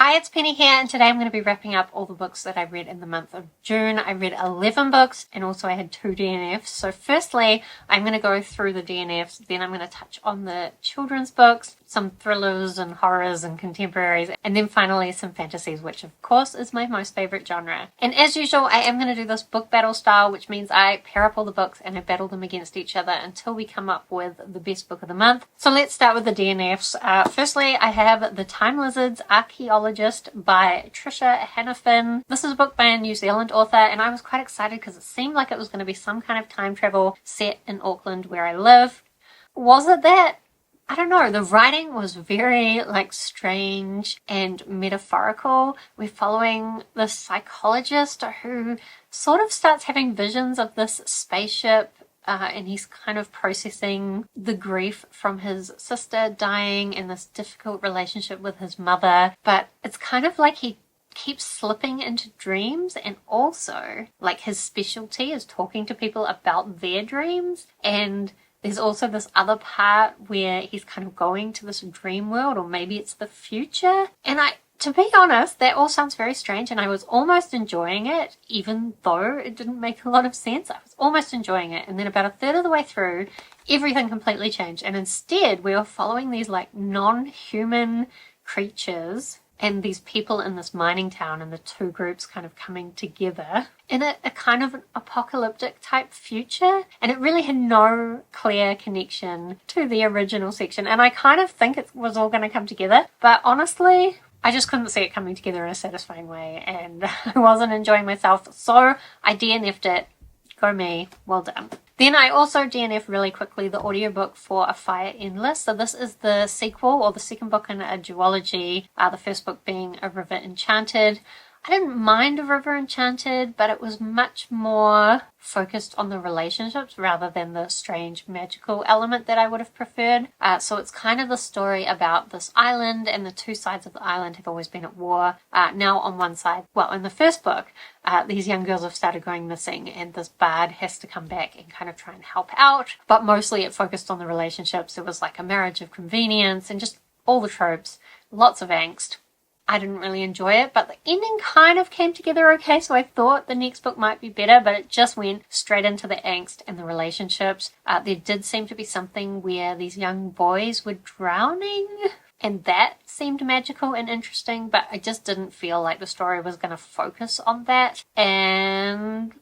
Hi, it's Penny here, and today I'm going to be wrapping up all the books that I read in the month of June. I read 11 books, and also I had 2 DNFs. So firstly, I'm going to go through the DNFs, then I'm going to touch on the children's books, some thrillers and horrors and contemporaries, and then finally some fantasies, which of course is my most favorite genre. And as usual, I am going to do this book battle style, which means I pair up all the books and I battle them against each other until we come up with the best book of the month. So let's start with the DNFs. Firstly, I have The Time Lizards Archaeologist by Trisha Hanifin. This is a book by a New Zealand author, and I was quite excited because it seemed like it was going to be some kind of time travel set in Auckland where I live. Was it that? I don't know, the writing was very strange and metaphorical. We're following this psychologist who sort of starts having visions of this spaceship, and he's kind of processing the grief from his sister dying and this difficult relationship with his mother. But it's kind of like he keeps slipping into dreams, and also his specialty is talking to people about their dreams. And there's also this other part where he's kind of going to this dream world, or maybe it's the future. And to be honest, that all sounds very strange, and I was almost enjoying it, even though it didn't make a lot of sense. I was almost enjoying it, and then about a third of the way through, everything completely changed, and instead we were following these non-human creatures and these people in this mining town, and the two groups kind of coming together in a kind of an apocalyptic type future. And it really had no clear connection to the original section, and I kind of think it was all going to come together, but honestly I just couldn't see it coming together in a satisfying way, and I wasn't enjoying myself, so I DNF'd it. Go me, well done. Then I also DNF really quickly the audiobook for A Fire Endless. So this is the sequel, or the second book in a duology, the first book being A River Enchanted. I didn't mind A River Enchanted, but it was much more focused on the relationships rather than the strange magical element that I would have preferred. So it's kind of the story about this island, and the two sides of the island have always been at war. Now on one side, well, in the first book, these young girls have started going missing, and this bard has to come back and kind of try and help out. But mostly it focused on the relationships. It was like a marriage of convenience and just all the tropes, lots of angst. I didn't really enjoy it, but the ending kind of came together okay, so I thought the next book might be better, but it just went straight into the angst and the relationships. There did seem to be something where these young boys were drowning, and that seemed magical and interesting, but I just didn't feel like the story was going to focus on that. And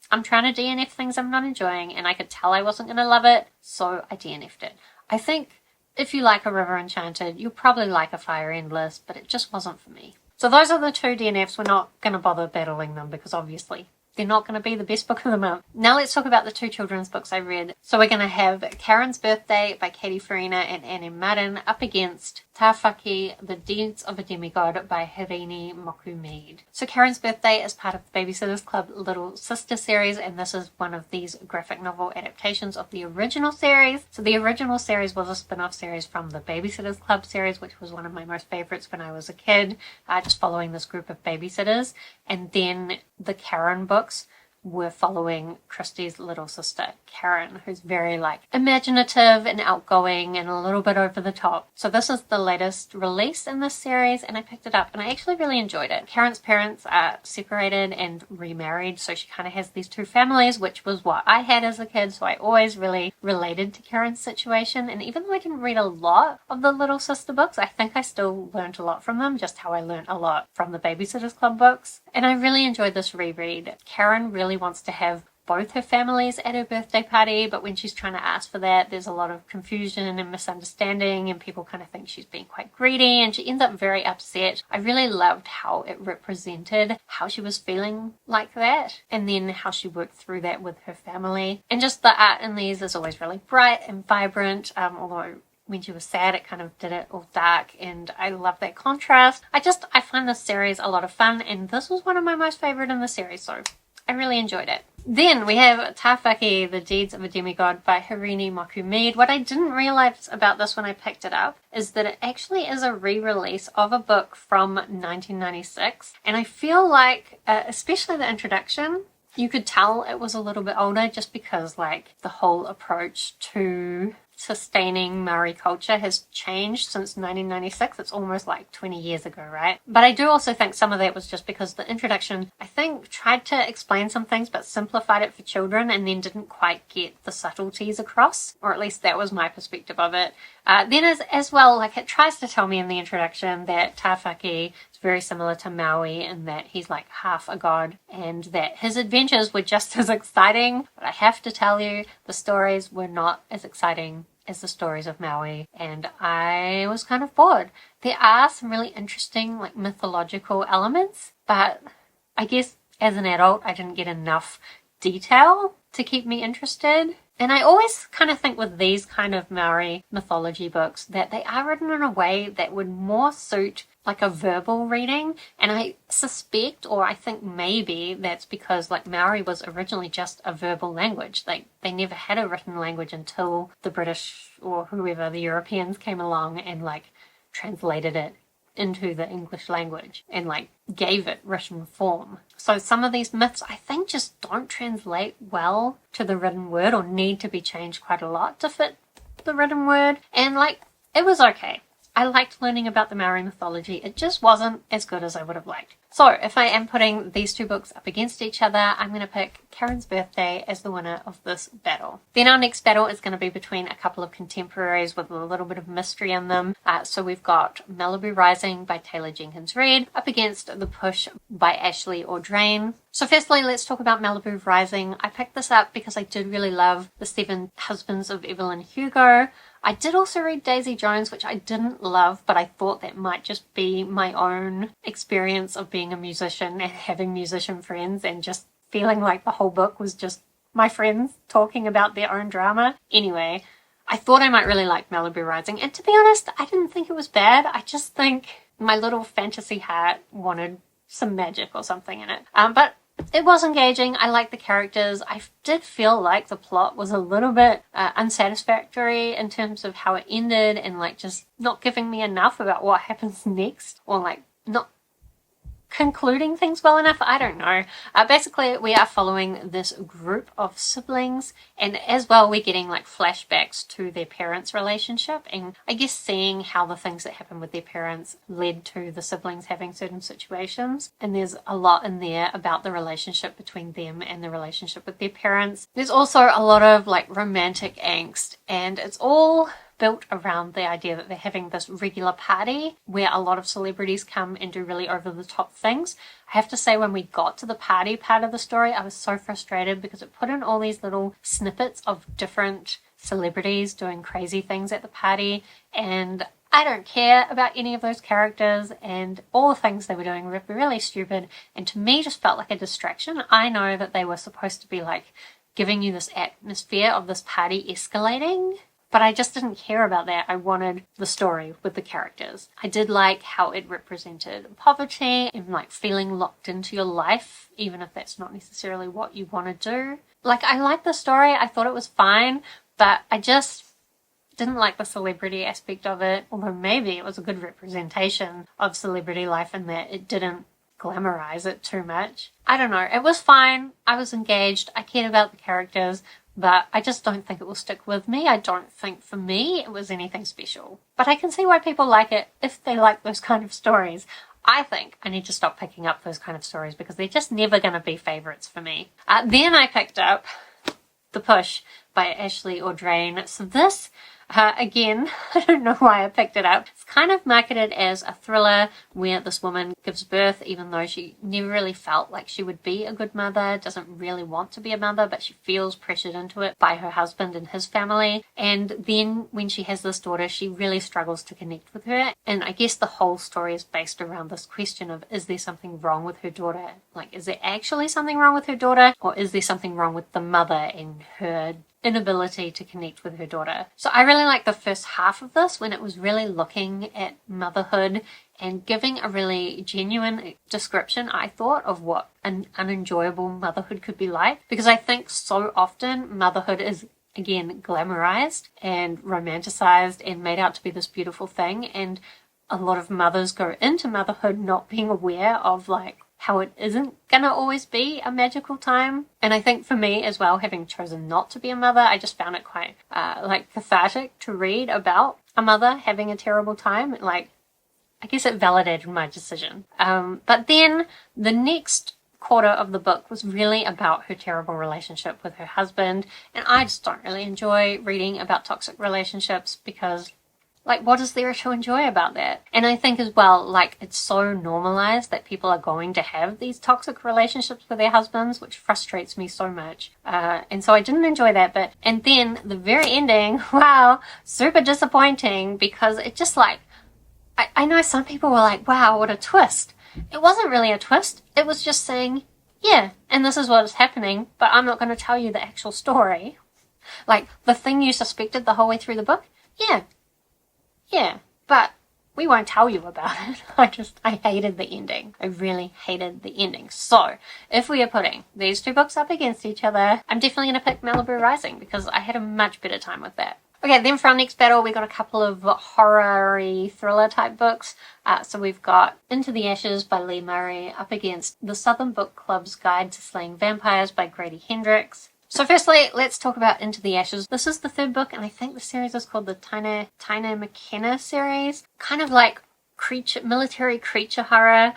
I'm trying to DNF things I'm not enjoying, and I could tell I wasn't going to love it, so I DNF'd it. I think if you like A River Enchanted, you'll probably like A Fire Endless, but it just wasn't for me. So those are the 2 DNFs. We're not going to bother battling them because obviously they're not going to be the best book of the month. Now let's talk about the 2 children's books I read. So we're going to have Karen's Birthday by Katy, Farina and Annie Martin up against Tāwhaki, The Deeds of a Demigod by Hirini, Moko, Mead. So Karen's Birthday is part of the Babysitter's Club Little Sister series, and this is one of these graphic novel adaptations of the original series. So the original series was a spin-off series from the Babysitter's Club series, which was one of my most favorites when I was a kid, just following this group of babysitters. And then the Karen books were following Christy's little sister, Karen, who's very imaginative and outgoing and a little bit over the top. So this is the latest release in this series, and I picked it up and I actually really enjoyed it. Karen's parents are separated and remarried, so she kind of has these 2 families, which was what I had as a kid, so I always really related to Karen's situation. And even though I didn't read a lot of the little sister books, I think I still learned a lot from them, just how I learned a lot from the Babysitter's Club books. And I really enjoyed this reread. Karen really wants to have both her families at her birthday party, but when she's trying to ask for that, there's a lot of confusion and misunderstanding, and people kind of think she's being quite greedy, and she ends up very upset. I really loved how it represented how she was feeling like that, and then how she worked through that with her family. And just the art in these is always really bright and vibrant, although when she was sad, it kind of did it all dark, and I love that contrast. I find this series a lot of fun, and this was one of my most favorite in the series, so I really enjoyed it. Then we have Tāwhaki, The Deeds of a Demigod by Hirini, Moko, Mead. What I didn't realize about this when I picked it up is that it actually is a re-release of a book from 1996. And I feel like, especially the introduction, you could tell it was a little bit older, just because the whole approach to sustaining Maori culture has changed since 1996. It's almost like 20 years ago, right? But I do also think some of that was just because the introduction, I think, tried to explain some things but simplified it for children and then didn't quite get the subtleties across, or at least that was my perspective of it. Then as well, like, it tries to tell me in the introduction that Tāwhaki is very similar to Maui in that he's like half a god and that his adventures were just as exciting, but I have to tell you, the stories were not as exciting as the stories of Maui, and I was kind of bored. There are some really interesting like mythological elements, but I guess as an adult I didn't get enough detail to keep me interested. And I always kind of think with these kind of Maori mythology books that they are written in a way that would more suit like a verbal reading, and I suspect, or I think maybe that's because like Maori was originally just a verbal language. Like they never had a written language until the British or whoever, the Europeans, came along and like translated it into the English language and like gave it written form. So some of these myths I think just don't translate well to the written word or need to be changed quite a lot to fit the written word, and like it was okay. I liked learning about the Maori mythology. It just wasn't as good as I would have liked. So if I am putting these two books up against each other, I'm going to pick Karen's Birthday as the winner of this battle. Then our next battle is going to be between a couple of contemporaries with a little bit of mystery in them. So we've got Malibu Rising by Taylor Jenkins Reid up against The Push by Ashley Audrain. So firstly, let's talk about Malibu Rising. I picked this up because I did really love The Seven Husbands of Evelyn Hugo. I did also read Daisy Jones, which I didn't love, but I thought that might just be my own experience of being a musician and having musician friends and just feeling like the whole book was just my friends talking about their own drama. Anyway, I thought I might really like Malibu Rising, and to be honest, I didn't think it was bad. I just think my little fantasy heart wanted some magic or something in it. But it was engaging. I liked the characters. I did feel like the plot was a little bit unsatisfactory in terms of how it ended and like just not giving me enough about what happens next, or like not concluding things well enough. I don't know. Basically, we are following this group of siblings, and as well we're getting like flashbacks to their parents' relationship, and I guess seeing how the things that happened with their parents led to the siblings having certain situations. And there's a lot in there about the relationship between them and the relationship with their parents. There's also a lot of like romantic angst, and it's all built around the idea that they're having this regular party where a lot of celebrities come and do really over-the-top things. I have to say, when we got to the party part of the story, I was so frustrated because it put in all these little snippets of different celebrities doing crazy things at the party, and I don't care about any of those characters, and all the things they were doing were really stupid, and to me just felt like a distraction. I know that they were supposed to be like giving you this atmosphere of this party escalating, but I just didn't care about that. I wanted the story with the characters. I did like how it represented poverty and like feeling locked into your life, even if that's not necessarily what you want to do. Like, I liked the story. I thought it was fine, but I just didn't like the celebrity aspect of it, although maybe it was a good representation of celebrity life in that it didn't glamorize it too much. I don't know. It was fine. I was engaged. I cared about the characters, but I just don't think it will stick with me. I don't think for me it was anything special. But I can see why people like it if they like those kind of stories. I think I need to stop picking up those kind of stories because they're just never going to be favourites for me. Then I picked up The Push by Ashley Audrain. So this, again, I don't know why I picked it up. It's kind of marketed as a thriller where this woman gives birth even though she never really felt like she would be a good mother, doesn't really want to be a mother, but she feels pressured into it by her husband and his family. And then when she has this daughter, she really struggles to connect with her. And I guess the whole story is based around this question of, is there something wrong with her daughter? Like, is there actually something wrong with her daughter? Or is there something wrong with the mother and her inability to connect with her daughter? So I really liked the first half of this when it was really looking at motherhood and giving a really genuine description, I thought, of what an unenjoyable motherhood could be like. Because I think so often motherhood is, again, glamorized and romanticized and made out to be this beautiful thing, and a lot of mothers go into motherhood not being aware of like how it isn't gonna always be a magical time. And I think for me as well, having chosen not to be a mother, I just found it quite cathartic to read about a mother having a terrible time. Like, I guess it validated my decision. But then the next quarter of the book was really about her terrible relationship with her husband, and I just don't really enjoy reading about toxic relationships because, like, what is there to enjoy about that? And I think as well, like, it's so normalized that people are going to have these toxic relationships with their husbands, which frustrates me so much. And so I didn't enjoy that bit. And then the very ending, wow, super disappointing, because it just, like, I know some people were like, wow, what a twist. It wasn't really a twist. It was just saying, yeah, and this is what is happening, but I'm not going to tell you the actual story. Like, the thing you suspected the whole way through the book, yeah, but we won't tell you about it. I hated the ending. I really hated the ending. So, if we are putting these two books up against each other, I'm definitely going to pick Malibu Rising, because I had a much better time with that. Okay, then for our next battle, we got a couple of horror-y thriller type books. So we've got Into the Ashes by Lee Murray up against The Southern Book Club's Guide to Slaying Vampires by Grady Hendrix. So firstly, let's talk about Into the Ashes. This is the third book, and I think the series is called the Taina McKenna series. Kind of like military creature horror.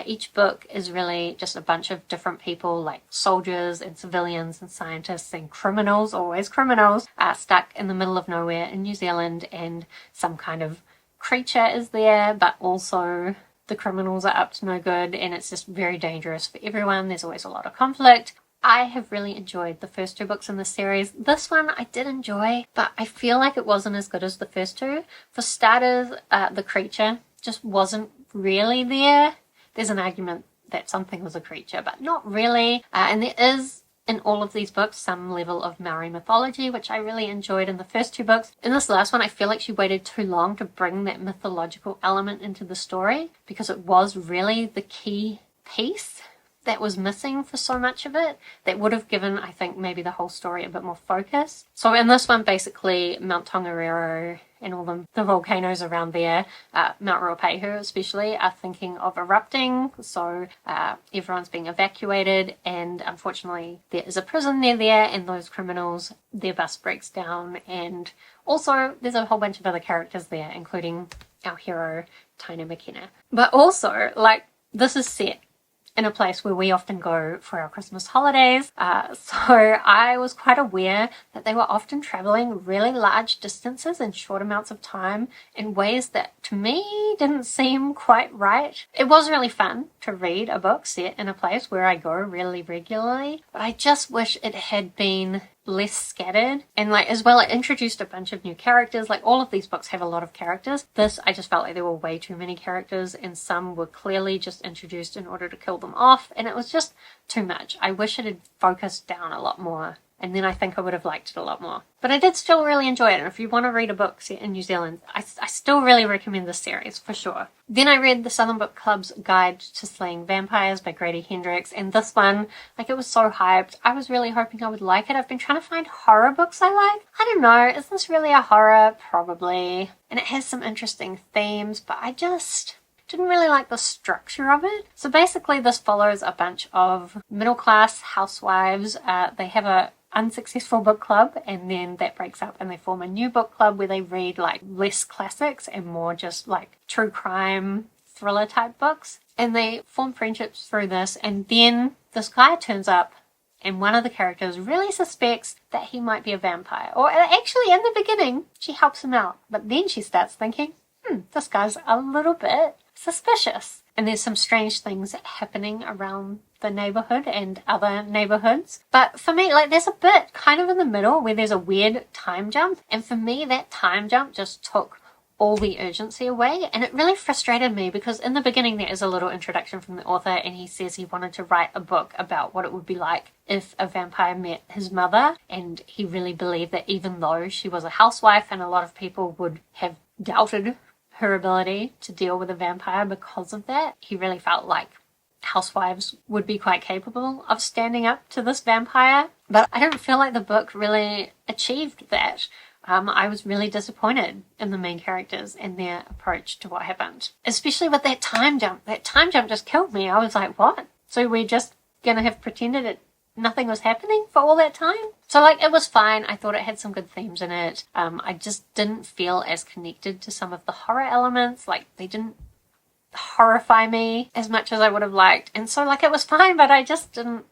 Each book is really just a bunch of different people, like soldiers and civilians and scientists and criminals, always criminals, stuck in the middle of nowhere in New Zealand, and some kind of creature is there, but also the criminals are up to no good, and it's just very dangerous for everyone. There's always a lot of conflict. I have really enjoyed the first two books in the series. This one I did enjoy, but I feel like it wasn't as good as the first two. For starters, the creature just wasn't really there. There's an argument that something was a creature, but not really. And there is, in all of these books, some level of Maori mythology, which I really enjoyed in the first two books. In this last one, I feel like she waited too long to bring that mythological element into the story, because it was really the key piece that was missing for so much of it, that would have given, I think, maybe the whole story a bit more focus. So in this one, basically, Mount Tongariro and all the volcanoes around there, Mount Ruapehu especially, are thinking of erupting. So everyone's being evacuated, and unfortunately there is a prison near there, and those criminals, their bus breaks down. And also there's a whole bunch of other characters there, including our hero, Taina McKenna. But also, like, this is set in a place where we often go for our Christmas holidays. So I was quite aware that they were often traveling really large distances in short amounts of time in ways that to me didn't seem quite right. It was really fun to read a book set in a place where I go really regularly, but I just wish it had been less scattered. And like, as well, it introduced a bunch of new characters. Like, all of these books have a lot of characters. This, I just felt like there were way too many characters, and some were clearly just introduced in order to kill them off, and it was just too much. I wish it had focused down a lot more, and then I think I would have liked it a lot more. But I did still really enjoy it, and if you want to read a book set in New Zealand, I still really recommend this series, for sure. Then I read The Southern Book Club's Guide to Slaying Vampires by Grady Hendrix, and this one, like, it was so hyped. I was really hoping I would like it. I've been trying to find horror books I like. I don't know, is this really a horror? Probably. And it has some interesting themes, but I just didn't really like the structure of it. So basically this follows a bunch of middle-class housewives. They have a unsuccessful book club, and then that breaks up and they form a new book club where they read like less classics and more just like true crime thriller type books, and they form friendships through this. And then this guy turns up, and one of the characters really suspects that he might be a vampire, or actually in the beginning she helps him out, but then she starts thinking, this guy's a little bit suspicious. And there's some strange things happening around the neighborhood and other neighborhoods. But for me, like, there's a bit kind of in the middle where there's a weird time jump. And for me, that time jump just took all the urgency away. And it really frustrated me, because in the beginning there is a little introduction from the author, and he says he wanted to write a book about what it would be like if a vampire met his mother. And he really believed that even though she was a housewife and a lot of people would have doubted her ability to deal with a vampire because of that, he really felt like housewives would be quite capable of standing up to this vampire. But I don't feel like the book really achieved that. I was really disappointed in the main characters and their approach to what happened, especially with that time jump. That time jump just killed me. I was like, what? So we're just gonna have pretended it nothing was happening for all that time? So like, it was fine. I thought it had some good themes in it. I just didn't feel as connected to some of the horror elements. Like, they didn't horrify me as much as I would have liked. And so like, it was fine, but I just didn't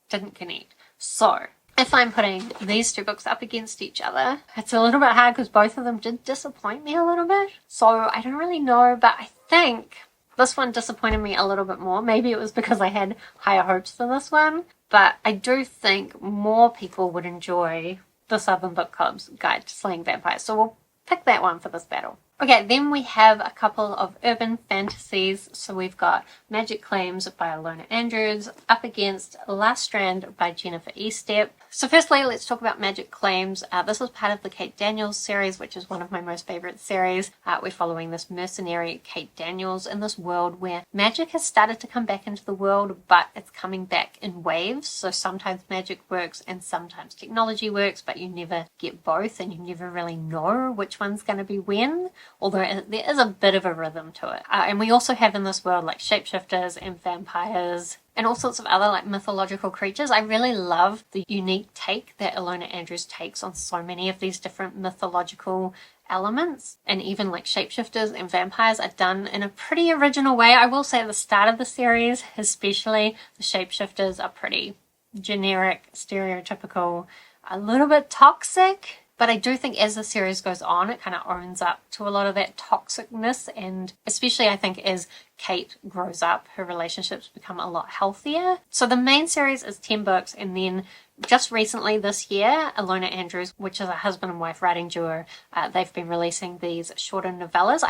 connect. So if I'm putting these two books up against each other, it's a little bit hard because both of them did disappoint me a little bit. So I don't really know, but I think this one disappointed me a little bit more. Maybe it was because I had higher hopes for this one, but I do think more people would enjoy the Southern Book Club's Guide to Slaying Vampires. So we'll pick that one for this battle. Okay, then we have a couple of urban fantasies. So we've got Magic Claims by Ilona Andrews up against Last Strand by Jennifer Estep. So firstly, let's talk about Magic Claims. This is part of the Kate Daniels series, which is one of my most favorite series. We're following this mercenary Kate Daniels in this world where magic has started to come back into the world, but it's coming back in waves. So sometimes magic works and sometimes technology works, but you never get both and you never really know which one's going to be when. Although there is a bit of a rhythm to it. And we also have in this world like shapeshifters and vampires and all sorts of other like mythological creatures. I really love the unique take that Ilona Andrews takes on so many of these different mythological elements. And even like shapeshifters and vampires are done in a pretty original way. I will say at the start of the series, especially, the shapeshifters are pretty generic, stereotypical, a little bit toxic. But I do think as the series goes on, it kind of owns up to a lot of that toxicness. And especially I think as Kate grows up, her relationships become a lot healthier. So the main series is 10 books. And then just recently this year, Ilona Andrews, which is a husband and wife writing duo, they've been releasing these shorter novellas.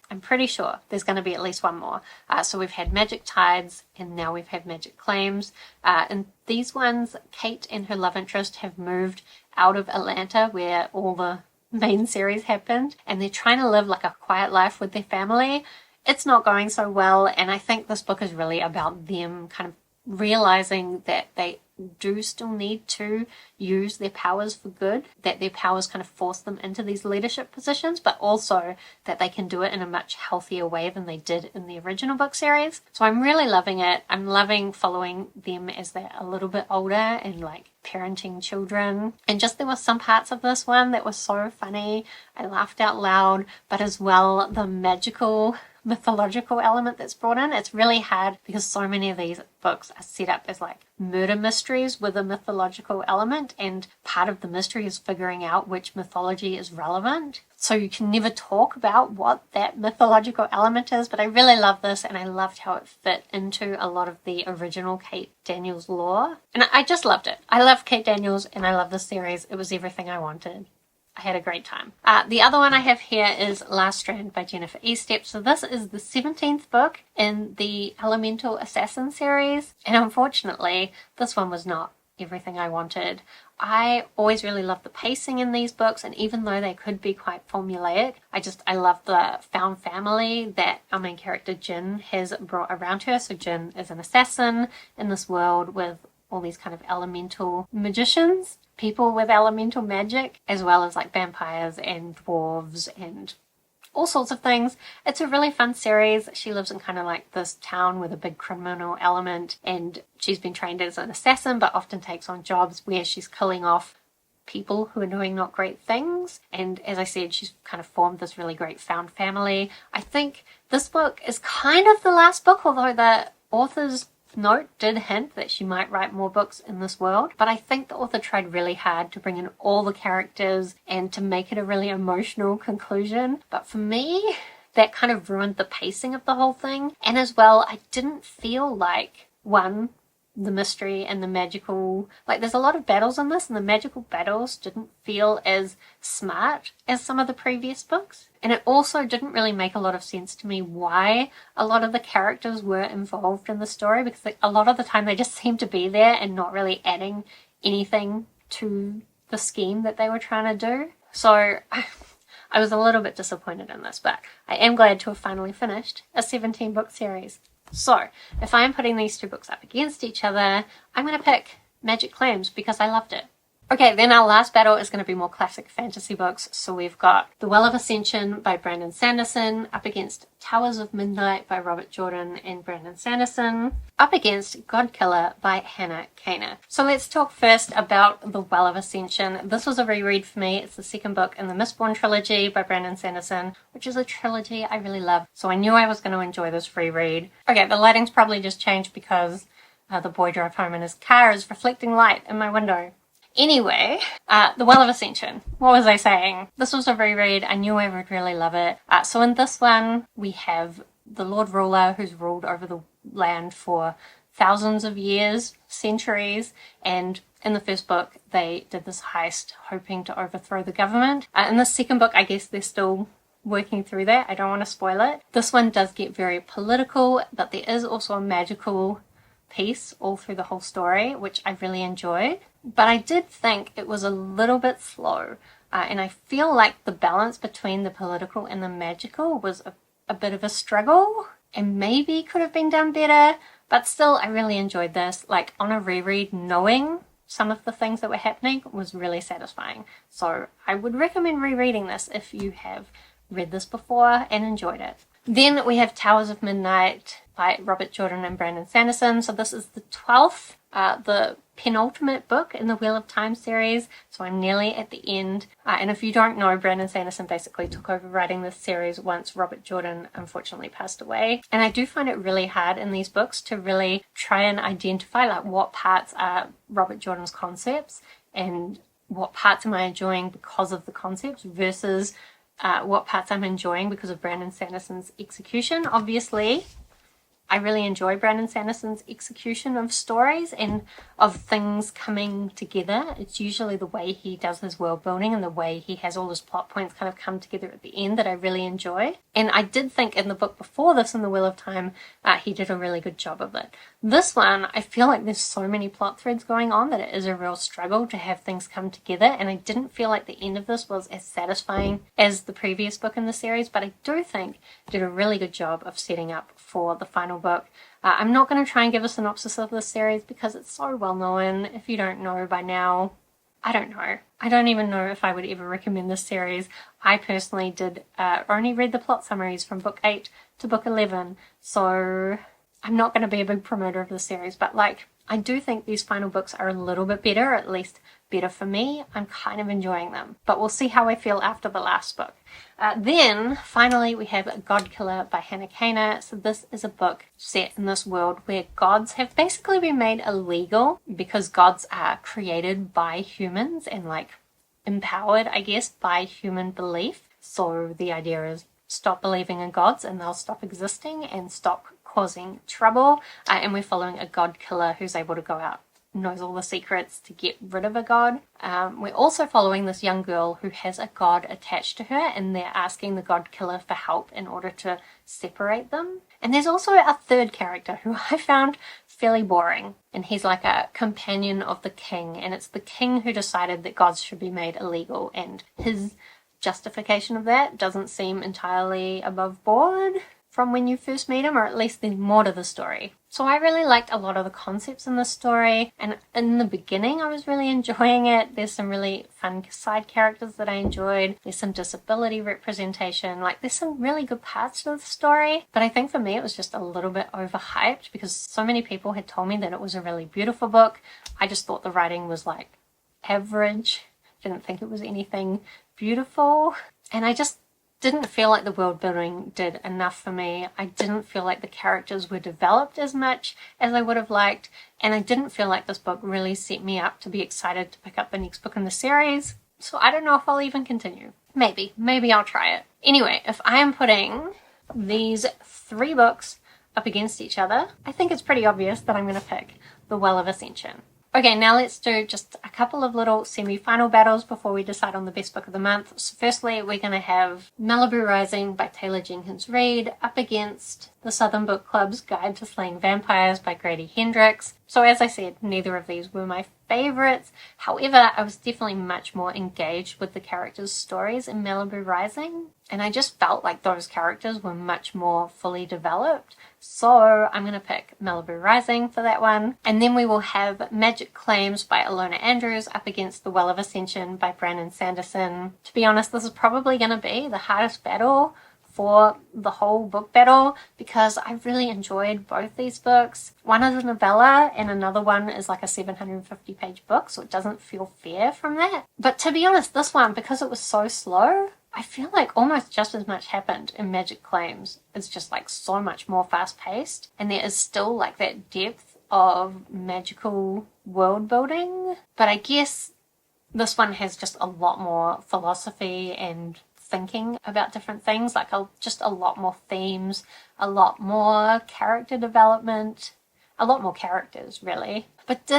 I'm pretty sure there's going to be at least one more. So we've had Magic Tides and now we've had Magic Claims. And these ones, Kate and her love interest have moved out of Atlanta where all the main series happened, and they're trying to live like a quiet life with their family. It's not going so well, and I think this book is really about them kind of realizing that they do still need to use their powers for good, that their powers kind of force them into these leadership positions, but also that they can do it in a much healthier way than they did in the original book series. So I'm really loving it. I'm loving following them as they're a little bit older and like parenting children. And just there were some parts of this one that were so funny. I laughed out loud, but as well the magical mythological element that's brought in. It's really hard because so many of these books are set up as like murder mysteries with a mythological element, and part of the mystery is figuring out which mythology is relevant. So you can never talk about what that mythological element is, but I really love this, and I loved how it fit into a lot of the original Kate Daniels lore. And I just loved it. I love Kate Daniels and I love this series. It was everything I wanted. I had a great time. The other one I have here is Last Strand by Jennifer Estep. So this is the 17th book in the Elemental Assassin series. And unfortunately, this one was not everything I wanted. I always really love the pacing in these books, and even though they could be quite formulaic, I love the found family that our main character Jin has brought around her. So Jin is an assassin in this world with all these kind of elemental magicians, people with elemental magic, as well as like vampires and dwarves and all sorts of things. It's a really fun series. She lives in kind of like this town with a big criminal element, and she's been trained as an assassin but often takes on jobs where she's killing off people who are doing not great things. And as I said, she's kind of formed this really great found family. I think this book is kind of the last book, although the author's note did hint that she might write more books in this world, but I think the author tried really hard to bring in all the characters and to make it a really emotional conclusion. But for me, that kind of ruined the pacing of the whole thing. And as well, I didn't feel like, one, the mystery and the magical, like there's a lot of battles in this, and the magical battles didn't feel as smart as some of the previous books. And it also didn't really make a lot of sense to me why a lot of the characters were involved in the story, because a lot of the time they just seemed to be there and not really adding anything to the scheme that they were trying to do. So I was a little bit disappointed in this, but I am glad to have finally finished a 17-book series. So if I am putting these two books up against each other, I'm going to pick Magic Claims because I loved it. Okay, then our last battle is going to be more classic fantasy books. So we've got The Well of Ascension by Brandon Sanderson up against Towers of Midnight by Robert Jordan and Brandon Sanderson, up against Godkiller by Hannah Kana. So let's talk first about The Well of Ascension. This was a reread for me. It's the second book in the Mistborn trilogy by Brandon Sanderson, which is a trilogy I really love. So I knew I was going to enjoy this reread. Okay, the lighting's probably just changed because the boy drove home and his car is reflecting light in my window. Anyway, The Well of Ascension. What was I saying? This was a reread. I knew I would really love it. So in this one, we have the Lord Ruler who's ruled over the land for thousands of years, centuries, and in the first book, they did this heist hoping to overthrow the government. In the second book, I guess they're still working through that. I don't want to spoil it. This one does get very political, but there is also a magical piece all through the whole story, which I really enjoyed. But I did think it was a little bit slow, and I feel like the balance between the political and the magical was a bit of a struggle, and maybe could have been done better, but still I really enjoyed this. Like, on a reread, knowing some of the things that were happening was really satisfying. So I would recommend rereading this if you have read this before and enjoyed it. Then we have Towers of Midnight by Robert Jordan and Brandon Sanderson. So this is the 12th, the penultimate book in the Wheel of Time series. So I'm nearly at the end. And if you don't know, Brandon Sanderson basically took over writing this series once Robert Jordan unfortunately passed away. And I do find it really hard in these books to really try and identify like what parts are Robert Jordan's concepts and what parts am I enjoying because of the concepts versus what parts I'm enjoying because of Brandon Sanderson's execution. Obviously, I really enjoy Brandon Sanderson's execution of stories and of things coming together. It's usually the way he does his world building and the way he has all his plot points kind of come together at the end that I really enjoy. And I did think in the book before this, in The Wheel of Time, he did a really good job of it. This one, I feel like there's so many plot threads going on that it is a real struggle to have things come together, and I didn't feel like the end of this was as satisfying as the previous book in the series, but I do think it did a really good job of setting up for the final book. I'm not going to try and give a synopsis of this series because it's so well known. If you don't know by now, I don't know. I don't even know if I would ever recommend this series. I personally did only read the plot summaries from book 8 to book 11, so I'm not going to be a big promoter of the series, but like, I do think these final books are a little bit better, at least better for me. I'm kind of enjoying them, but we'll see how I feel after the last book. Then, finally, we have Godkiller by Hannah Kana. So this is a book set in this world where gods have basically been made illegal because gods are created by humans and like empowered, I guess, by human belief. So the idea is stop believing in gods and they'll stop existing and stop causing trouble. And we're following a god killer who's able to go out, knows all the secrets to get rid of a god. We're also following this young girl who has a god attached to her, and they're asking the god killer for help in order to separate them. And there's also a third character who I found fairly boring, and he's like a companion of the king, and it's the king who decided that gods should be made illegal, and his justification of that doesn't seem entirely above board from when you first meet him, or at least there's more to the story. So I really liked a lot of the concepts in the story, and in the beginning I was really enjoying it. There's some really fun side characters that I enjoyed. There's some disability representation. Like, there's some really good parts to the story, but I think for me it was just a little bit overhyped because so many people had told me that it was a really beautiful book. I just thought the writing was like average. Didn't think it was anything beautiful, and I just didn't feel like the world building did enough for me. I didn't feel like the characters were developed as much as I would have liked, and I didn't feel like this book really set me up to be excited to pick up the next book in the series. So I don't know if I'll even continue. Maybe I'll try it. Anyway, if I am putting these 3 books up against each other, I think it's pretty obvious that I'm going to pick The Well of Ascension. Okay, now let's do just a couple of little semi-final battles before we decide on the best book of the month. So firstly, we're going to have Malibu Rising by Taylor Jenkins Reid up against The Southern Book Club's Guide to Slaying Vampires by Grady Hendrix. So as I said, neither of these were my favourites. However, I was definitely much more engaged with the characters' stories in Malibu Rising, and I just felt like those characters were much more fully developed. So I'm going to pick Malibu Rising for that one. And then we will have Magic Claims by Ilona Andrews up against The Well of Ascension by Brandon Sanderson. To be honest, this is probably going to be the hardest battle for the whole book battle because I really enjoyed both these books. One is a novella and another one is like a 750 page book, so it doesn't feel fair from that. But to be honest, this one, because it was so slow, I feel like almost just as much happened in Magic Claims. It's just like so much more fast paced, and there is still like that depth of magical world building. But I guess this one has just a lot more philosophy and thinking about different things, like just a lot more themes, a lot more character development, a lot more characters really. But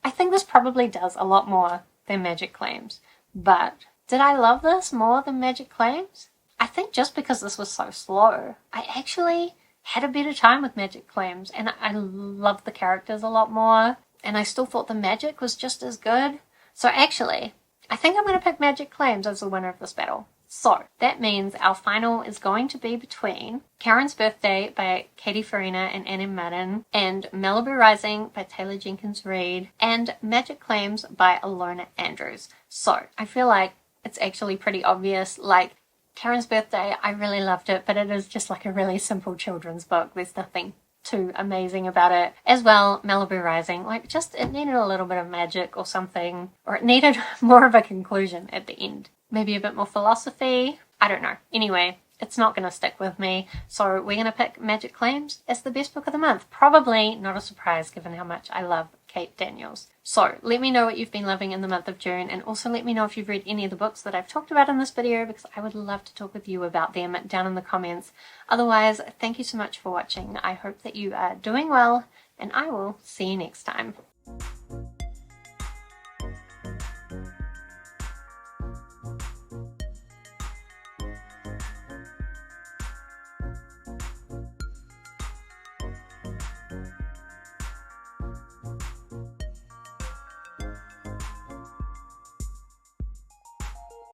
I think this probably does a lot more than Magic Claims. But did I love this more than Magic Claims? I think just because this was so slow, I actually had a better time with Magic Claims, and I loved the characters a lot more, and I still thought the magic was just as good. So actually, I think I'm going to pick Magic Claims as the winner of this battle. So that means our final is going to be between Karen's Birthday by Katy, Farina and Anna Madden, and Malibu Rising by Taylor Jenkins Reid, and Magic Claims by Ilona Andrews. So I feel like it's actually pretty obvious. Like, Karen's Birthday, I really loved it, but it is just like a really simple children's book. There's nothing too amazing about it. As well, Malibu Rising, like, just it needed a little bit of magic or something, or it needed more of a conclusion at the end. Maybe a bit more philosophy. I don't know. Anyway, it's not going to stick with me. So we're going to pick Magic Claims as the best book of the month. Probably not a surprise given how much I love Kate Daniels. So let me know what you've been loving in the month of June, and also let me know if you've read any of the books that I've talked about in this video, because I would love to talk with you about them down in the comments. Otherwise, thank you so much for watching. I hope that you are doing well, and I will see you next time.